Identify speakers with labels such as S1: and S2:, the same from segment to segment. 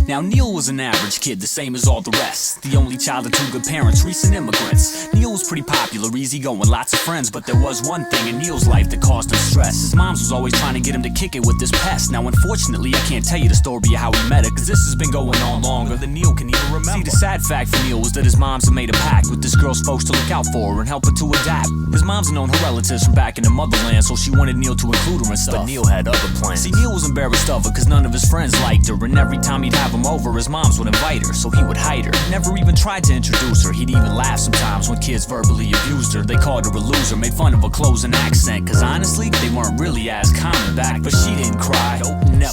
S1: Now Neil was an average kid, the same as all the rest. The only child of two good parents, recent immigrants. Neil was pretty popular, easygoing, lots of friends. But there was one thing in Neil's life that caused him stress. His mom's was always trying to get him to kick it with this pest. Now unfortunately I can't tell you the story of how he met her, cause this has been going on longer than Neil can even remember. See, the sad fact for Neil was that his moms had made a pact with this girl's folks to look out for her and help her to adapt. His mom's known her relatives from back in the motherland, so she wanted Neil to include her and stuff. But Neil had other plans. See, Neil was embarrassed of her cause none of his friends liked her, and every time he'd have him over, his moms would invite her, so he would hide her. Never even tried to introduce her. He'd even laugh sometimes when kids verbally abused her. They called her a loser, made fun of her clothes and accent, cause honestly, they weren't really as common back. But she didn't cry, nope, never.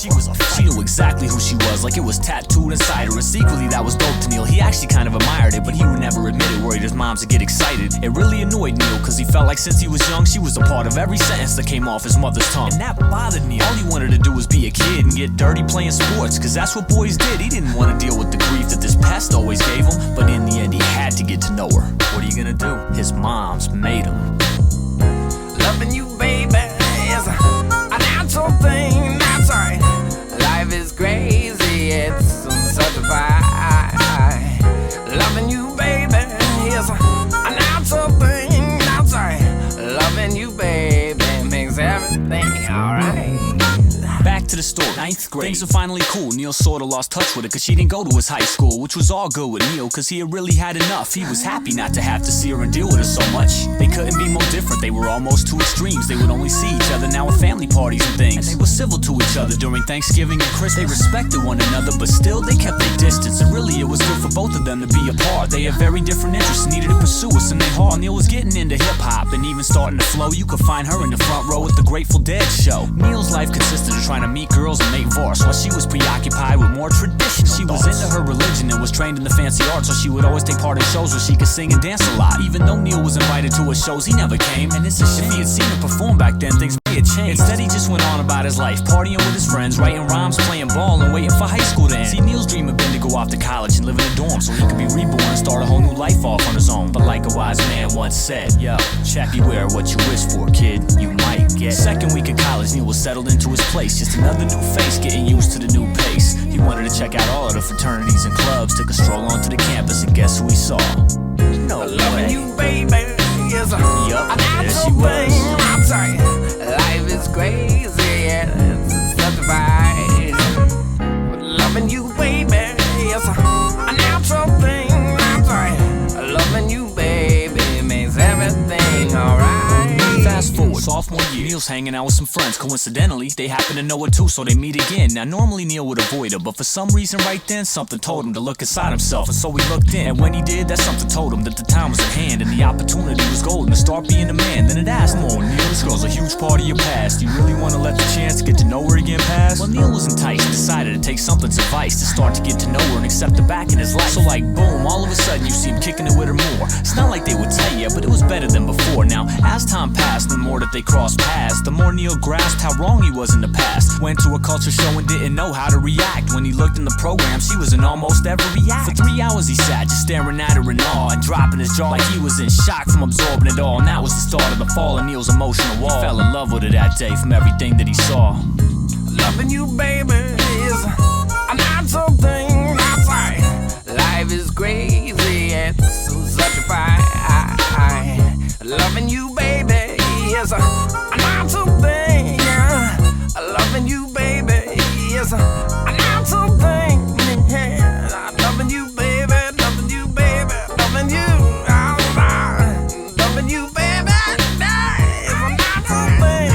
S1: She knew exactly who she was, like it was tattooed inside her. And secretly that was dope to Neil. He actually kind of admired it, but he would never admit it, worried his moms would get excited. It really annoyed Neil, cause he felt like since he was young, she was a part of every sentence that came off his mother's tongue. And that bothered Neil. All he wanted to do was be a kid and get dirty playing sports, cause that's what boys did. He didn't want to deal with the grief that this pest always gave him, but in the end he had to get to know her. What are you gonna do? His moms made him.
S2: Loving you, baby, is a natural thing, that's right. Life is crazy, it's such a vibe. Loving you, baby, is a natural thing, that's right. Loving you, baby, makes everything alright.
S1: Back to the story, 9th grade. Things were finally cool. Neil sorta lost touch with her cause she didn't go to his high school, which was all good with Neil cause he had really had enough. He was happy not to have to see her and deal with her so much. They couldn't be more different, they were almost two extremes. They would only see each other now at family parties and things. And they were civil to each other during Thanksgiving and Christmas. They respected one another, but still they kept their distance. And really it was good for both of them to be apart. They had very different interests, needed to pursue us in their heart. Neil was getting into hip-hop and even starting to flow. You could find her in the front row at the Grateful Dead show. Neil's life consisted of trying to meet girls and make verse, while she was preoccupied with more traditional She thoughts. Was into her religion and was trained in the fancy arts, so she would always take part in shows where she could sing and dance a lot. Even though Neil was invited to her shows, he never came, and it's a shame. If he had seen her perform back then, things may have changed. Instead he just went on about his life, partying with his friends, writing rhymes, playing ball, and waiting for high school to end. See, Neil's dream had been to go off to college and live in a dorm so he could be reborn and start a whole new life off on his own. But like a wise man once said, yo, check, beware what you wish for, kid, you might get. Second week of college, Neil was settled into his place, just another new face, getting used to the new pace. He wanted to check out all of the fraternities and clubs, took a stroll onto the campus, and guess who he saw? No way.
S2: Loving you, baby, is a natural thing. I'm sorry. Life is crazy, and it's such a vibe. But loving you, baby, is a natural thing. I'm sorry. Loving you, baby, makes everything alright.
S1: Fast forward, sophomore year, Neil's hanging out with some friends. Coincidentally, they happen to know her too, so they meet again. Now normally Neil would avoid her, but for some reason right then, something told him to look inside himself, and so he looked in. And when he did, that something told him that the time was at hand, and the opportunity was golden to start being a man. Then it asked, come on, Neil, this girl's a huge part of your past. You really want to let the chance to get to know her again pass? Well, Neil was enticed, decided to take something's advice to start to get to know her and accept her back in his life. So like, boom, all of a sudden you see him kicking it with her more. It's not like they would tell you, but it was better than before. Now, as time passed, the more that they crossed paths, the more Neil grasped how wrong he was in the past. Went to a culture show and didn't know how to react. When he looked in the program, she was in almost every act. For 3 hours he sat, just staring at her in awe and dropping his jaw like he was in shock from absorbing it all. And that was the start of the fall of Neil's emotional wall. He fell in love with her that day from everything that he saw.
S2: Loving you, baby, is a natural thing. That's right. Life is crazy, it's such a fight. Loving you, baby, is a natural thing. Loving you, baby, is a natural thing. Loving you, baby, loving you, baby, loving you. Loving you, baby, is a natural thing.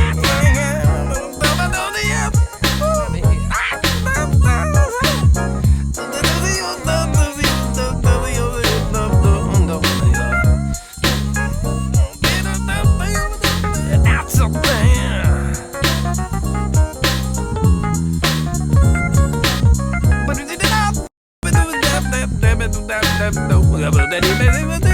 S2: That